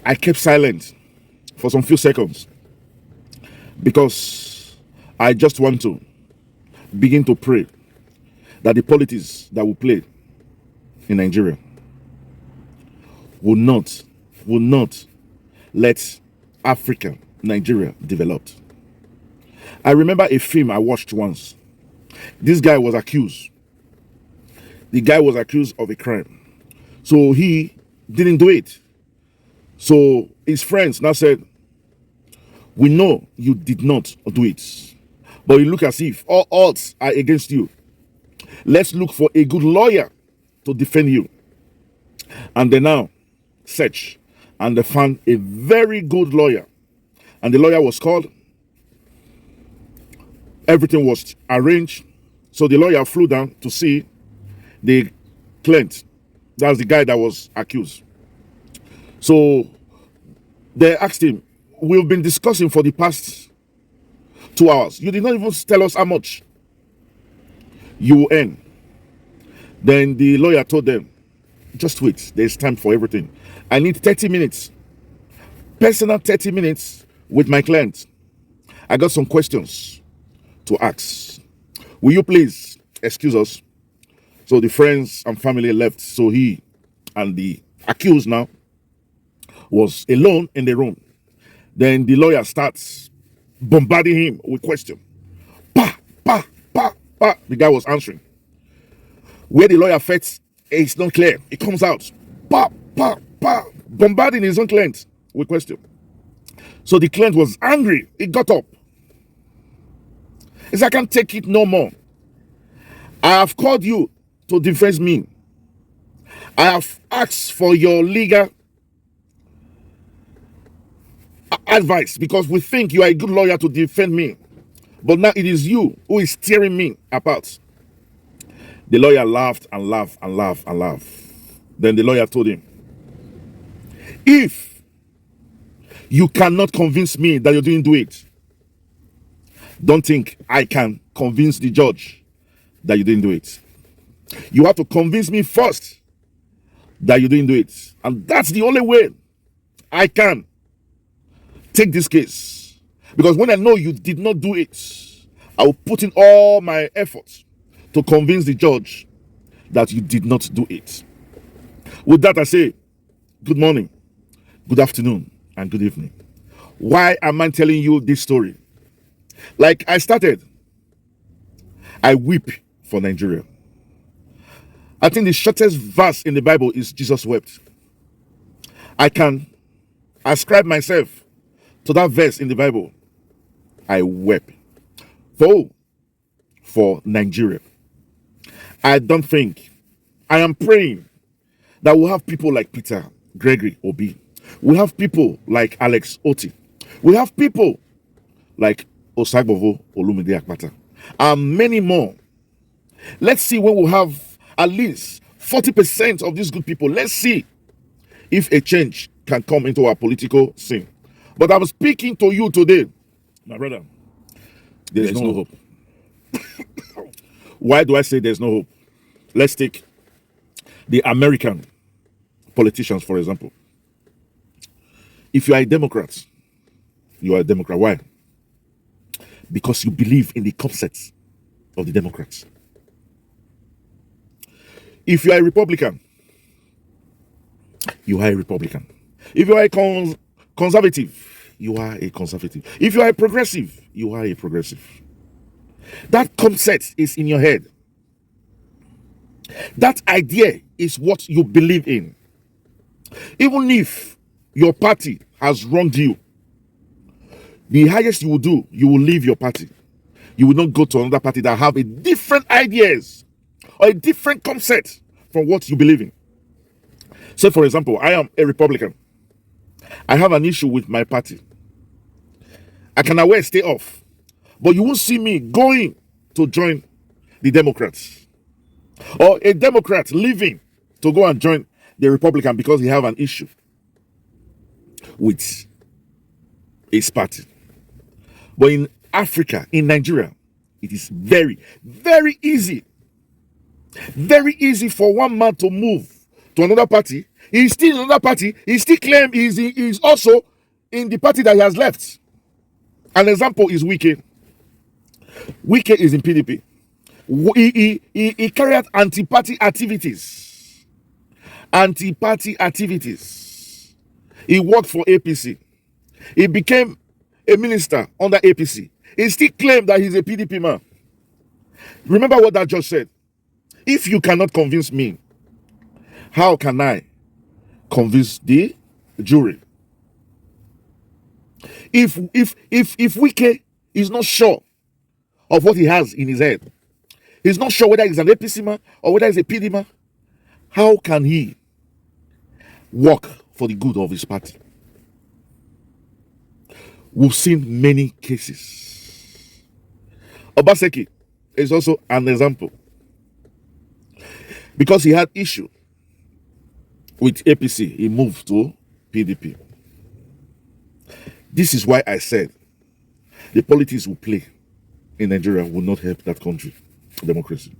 I kept silent for some few seconds because I just want to begin to pray that the politics that we play in Nigeria will not let Africa, Nigeria develop. I remember a film I watched once. This guy was accused. The guy was accused of a crime. So he didn't do it. So his friends now said, we know you did not do it, but you look as if all odds are against you. Let's look for a good lawyer to defend you. And they now search and they found a very good lawyer. And the lawyer was called. Everything was arranged. So the lawyer flew down to see the client. That's the guy that was accused. So they asked him, we've been discussing for the past 2 hours. You did not even tell us how much you will earn. Then the lawyer told them, just wait, there's time for everything. I need 30 minutes. Personal 30 minutes with my client. I got some questions to ask. Will you please excuse us? So the friends and family left. So he and the accused now was alone in the room. Then the lawyer starts bombarding him with questions. Pa, pa, pa, pa. The guy was answering. Where the lawyer felt it's not clear, it comes out. Pa, pa, pa. Bombarding his own client with questions. So the client was angry. He got up. He said, I can't take it no more. I have called you to defend me. I have asked for your legal advice because we think you are a good lawyer to defend me. But now it is you who is tearing me apart. The lawyer laughed and laughed and laughed and laughed. Then the lawyer told him, if you cannot convince me that you didn't do it, don't think I can convince the judge that you didn't do it. You have to convince me first that you didn't do it. And that's the only way I can take this case. Because when I know you did not do it, I will put in all my efforts to convince the judge that you did not do it. With that, I say, good morning, good afternoon, and good evening. Why am I telling you this story? Like I started, I weep for Nigeria. I think the shortest verse in the Bible is Jesus wept. I can ascribe myself to that verse in the Bible. I wept. For Nigeria. I don't think, I am praying that we'll have people like Peter Gregory Obi. We have people like Alex Oti. We have people like Osagbovo Olumide Akpata. And many more. Let's see when we'll have at least 40% of these good people. Let's see if a change can come into our political scene. But I'm speaking to you today, my brother. There's no hope. Why do I say there's no hope? Let's take the American politicians, for example. If you are a Democrat, you are a Democrat. Why? Because you believe in the concepts of the Democrats. If you are a Republican, you are a Republican. If you are a conservative, you are a conservative. If you are a progressive, you are a progressive. That concept is in your head. That idea is what you believe in. Even if your party has wronged you, the highest you will do, you will leave your party. You will not go to another party that have a different ideas or a different concept from what you believe in. So, for example, I am a Republican. I have an issue with my party. I can always stay off. But you won't see me going to join the Democrats. Or a Democrat leaving to go and join the Republican because he have an issue with his party. But in Africa, in Nigeria, it is very, very easy. Very easy for one man to move to another party, he's still in another party, he still claims he's also in the party that he has left. An example is Wike. Wike is in PDP. He carried out anti-party activities. Anti-party activities. He worked for APC. He became a minister under APC. He still claimed that he's a PDP man. Remember what that judge said. If you cannot convince me, how can I convince the jury? If Wike is not sure of what he has in his head, he's not sure whether he's an APC man or whether he's a PDP man, how can he work for the good of his party? We've seen many cases. Obaseki is also an example. Because he had issue with APC, he moved to PDP. This is why I said the politics we play in Nigeria will not help that country, democracy.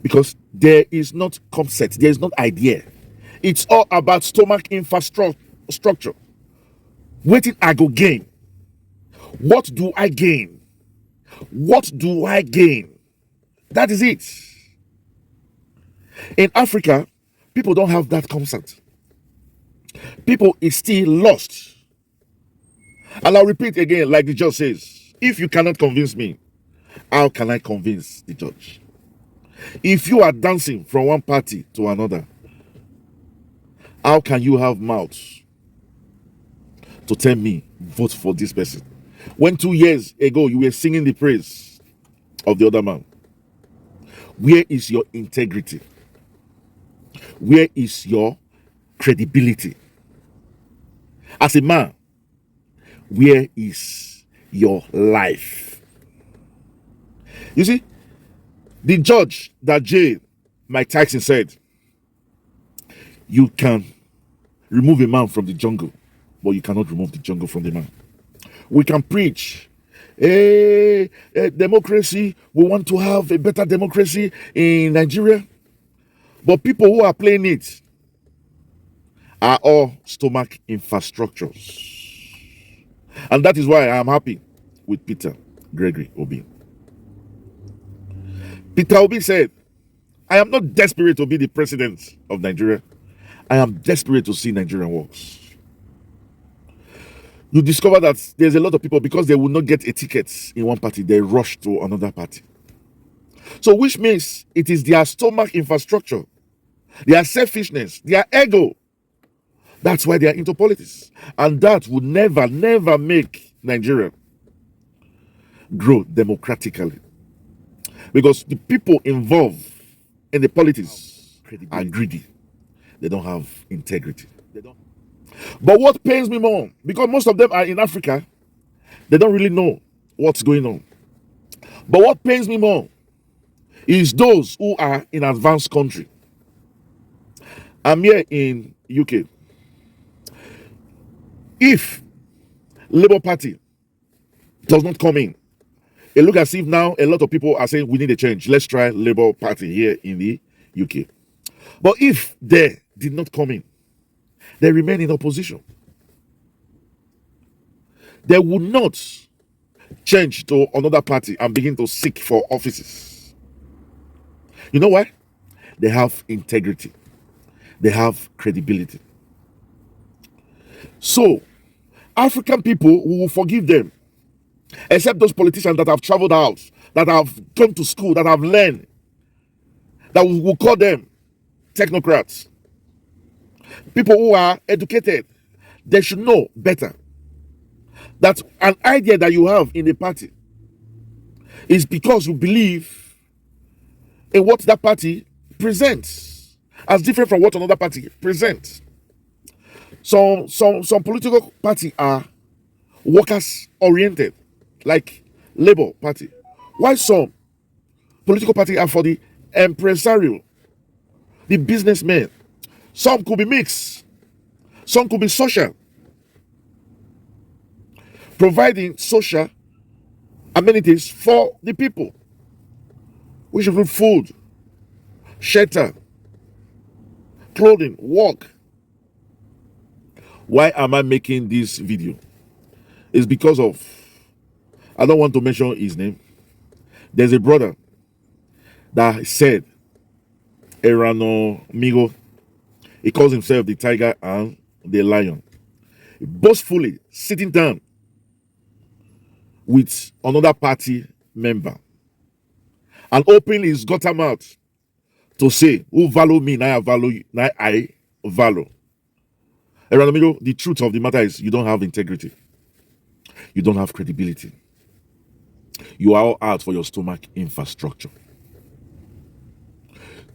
Because there is not concept, there is not idea. It's all about stomach infrastructure. Waiting, I go gain. What do I gain? What do I gain? That is it. In Africa, people don't have that concept. People is still lost. And I'll repeat again, like the judge says, if you cannot convince me, how can I convince the judge? If you are dancing from one party to another, how can you have mouth to tell me, vote for this person? When 2 years ago you were singing the praise of the other man, where is your integrity? Where is your credibility? As a man, where is your life? You see, the judge that jailed Mike Tyson said, you can remove a man from the jungle, but you cannot remove the jungle from the man. We can preach, democracy, we want to have a better democracy in Nigeria, but people who are playing it are all stomach infrastructures. And that is why I am happy with Peter Gregory Obi. Peter Obi said, I am not desperate to be the president of Nigeria. I am desperate to see Nigeria works. You discover that there's a lot of people, because they will not get a ticket in one party, they rush to another party. So which means it is their stomach infrastructure, their selfishness, their ego. That's why they are into politics. And that would never, never make Nigeria grow democratically. Because the people involved in the politics are greedy. They don't have integrity. But what pains me more, because most of them are in Africa, they don't really know what's going on. But what pains me more is those who are in advanced country. I'm here in UK. If Labour Party does not come in, it looks as if now a lot of people are saying we need a change. Let's try Labour Party here in the UK. But if they did not come in, they remain in opposition. They would not change to another party and begin to seek for offices. You know why? They have integrity. They have credibility. So, African people, we will forgive them. Except those politicians that have traveled out, that have gone to school, that have learned, that we will call them technocrats. People who are educated, they should know better that an idea that you have in the party is because you believe in what that party presents, as different from what another party presents. Some political party are workers oriented, like Labour Party. Why some political party are for the empresarial, the businessmen? Some could be mixed. Some could be social, providing social amenities for the people, which include food, shelter, clothing, work. Why am I making this video? It's because of, I don't want to mention his name. There's a brother that said, Eranomigho, he calls himself the tiger and the lion. Boastfully sitting down with another party member and opening his gutter mouth to say, who value me, now I value you, now I value. Eranomigho, the truth of the matter is you don't have integrity. You don't have credibility. You are all out for your stomach infrastructure.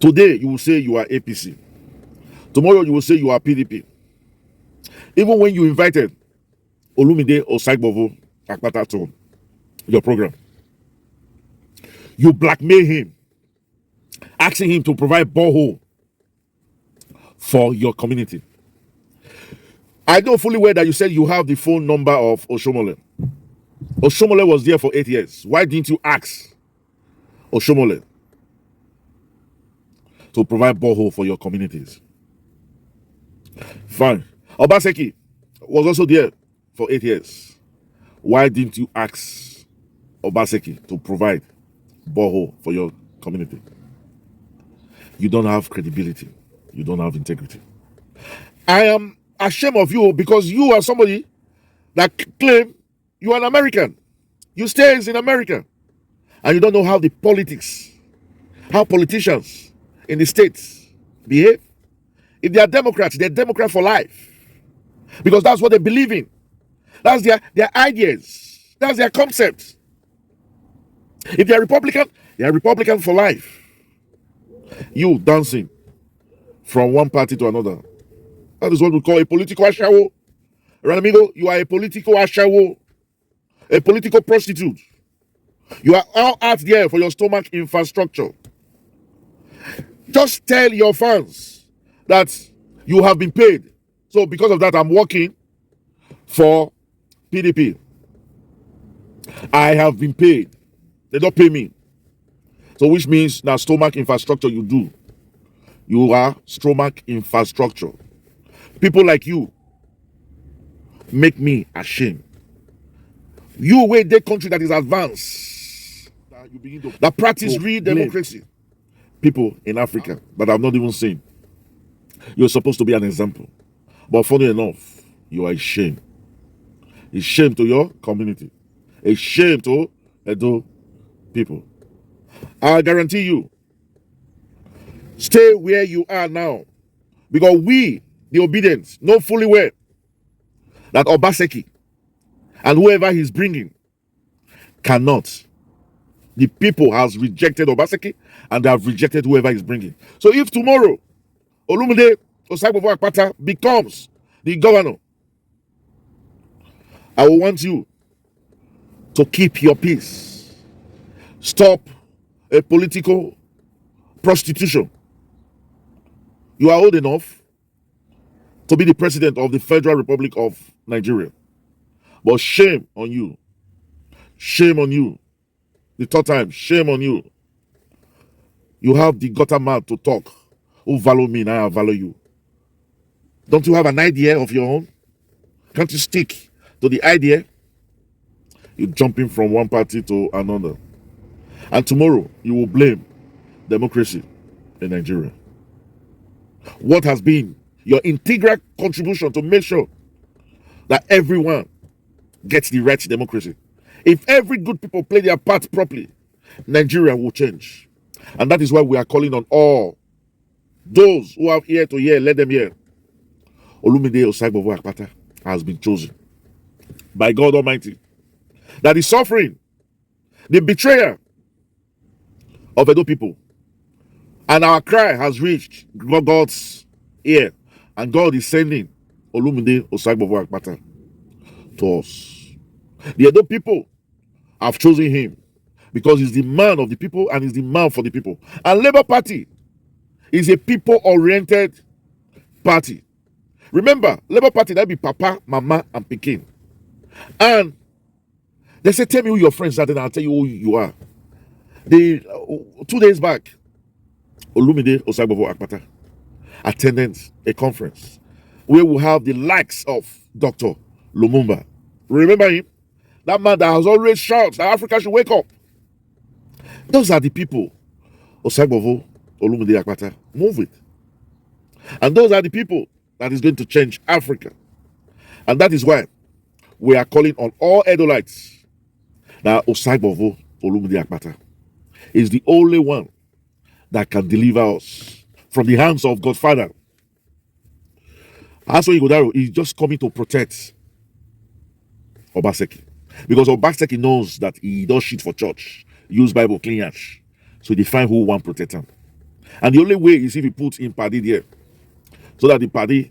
Today, you will say you are APC. Tomorrow, you will say you are PDP. Even when you invited Olumide Osaigbovo Akpata to your program, you blackmail him, asking him to provide borehole for your community. I know fully well that you said you have the phone number of Oshomole. Oshomole was there for 8 years. Why didn't you ask Oshomole to provide borehole for your communities? Fine. Obaseki was also there for 8 years. Why didn't you ask Obaseki to provide borehole for your community? You don't have credibility. You don't have integrity. I am ashamed of you because you are somebody that claim you are an American. You stay in America. And you don't know how the politics, how politicians in the states behave. If they are Democrats, they're Democrat for life. Because that's what they believe in. That's their ideas. That's their concept. If they're Republican, they are Republican for life. You dancing from one party to another. That is what we call a political ASHAWO. Eranomigho, you are a political ASHAWO. A political prostitute. You are all out there for your stomach infrastructure. Just tell your fans that you have been paid. So because of that, I'm working for PDP. I have been paid. They don't pay me. So which means now stomach infrastructure you do. You are stomach infrastructure. People like you make me ashamed. You wait the country that is advanced, that practice real democracy. People in Africa that I've not even seen. You're supposed to be an example. But funny enough, you are a shame. A shame to your community. A shame to Edo people. I guarantee you, stay where you are now. Because we, the obedience, know fully well that Obaseki and whoever he's bringing cannot. The people has rejected Obaseki and they have rejected whoever he's bringing. So if tomorrow Olumide Osaigbovo Akpata becomes the governor, I will want you to keep your peace. Stop a political prostitution. You are old enough to be the president of the Federal Republic of Nigeria. But shame on you. Shame on you. The third time, shame on you. You have the gutter mouth to talk. Who value me, now I value you. Don't you have an idea of your own? Can't you stick to the idea? You're jumping from one party to another. And tomorrow, you will blame democracy in Nigeria. What has been your integral contribution to make sure that everyone gets the right to democracy? If every good people play their part properly, Nigeria will change. And that is why we are calling on all those who have ear to hear, let them hear. Olumide Osaigbovo Akpata has been chosen by God Almighty. That is suffering, the betrayer of Edo people. And our cry has reached God's ear. And God is sending Olumide Osaigbovo Akpata to us. The Edo people have chosen him because he's the man of the people and he's the man for the people. And Labour Party is a people-oriented party. Remember, Labour Party, that be Papa, Mama, and Pikin. And they say, tell me who your friends are, then I'll tell you who you are. 2 days back, Olumide Osaigbovo Akpata attended a conference where we have the likes of Dr. Lumumba. Remember him? That man that has always shouted that Africa should wake up. Those are the people Osagbovo, Olumide Akpata move with. And those are the people that is going to change Africa. And that is why we are calling on all Edolites that Osagbovo, Olumide Akpata is the only one that can deliver us from the hands of Godfather. ASHAWO Ighodaro is just coming to protect Obaseki. Because Obaseki knows that he does shit for church, use Bible clean ash. So they find who want protect him. And the only way is if he puts in party there, so that the party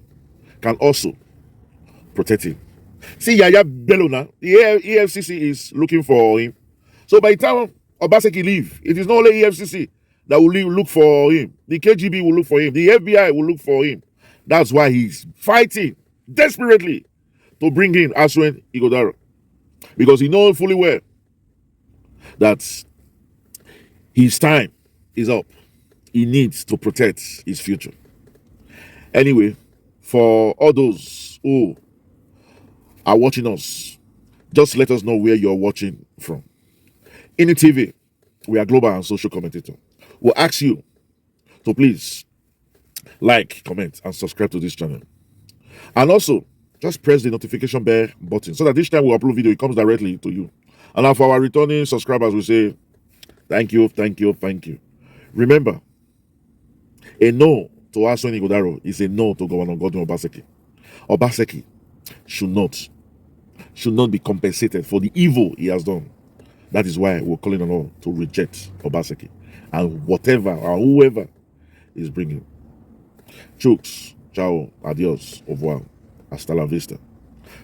can also protect him. See Yaya Bello now, the EFCC is looking for him. So by the time Obaseki leave, it is not only EFCC that will look for him. The KGB will look for him. The FBI will look for him. That's why he's fighting desperately to bring in ASHAWO Ighodaro. Because he knows fully well that his time is up. He needs to protect his future. Anyway, for all those who are watching us, just let us know where you're watching from. In the TV, we are global and social commentator. We'll ask you to please like, comment, and subscribe to this channel. And also, just press the notification bell button so that each time we upload video, it comes directly to you. And for our returning subscribers, we say, thank you, thank you, thank you. Remember, a no to ASHAWO Ighodaro is a no to Governor Godwin Obaseki. Obaseki should not be compensated for the evil he has done. That is why we're calling on all to reject Obaseki and whatever or whoever is bringing. Chooks, ciao, adios, au revoir, hasta la vista.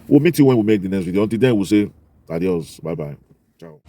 We'll meet you when we make the next video. Until then, we'll say adios, bye-bye, ciao.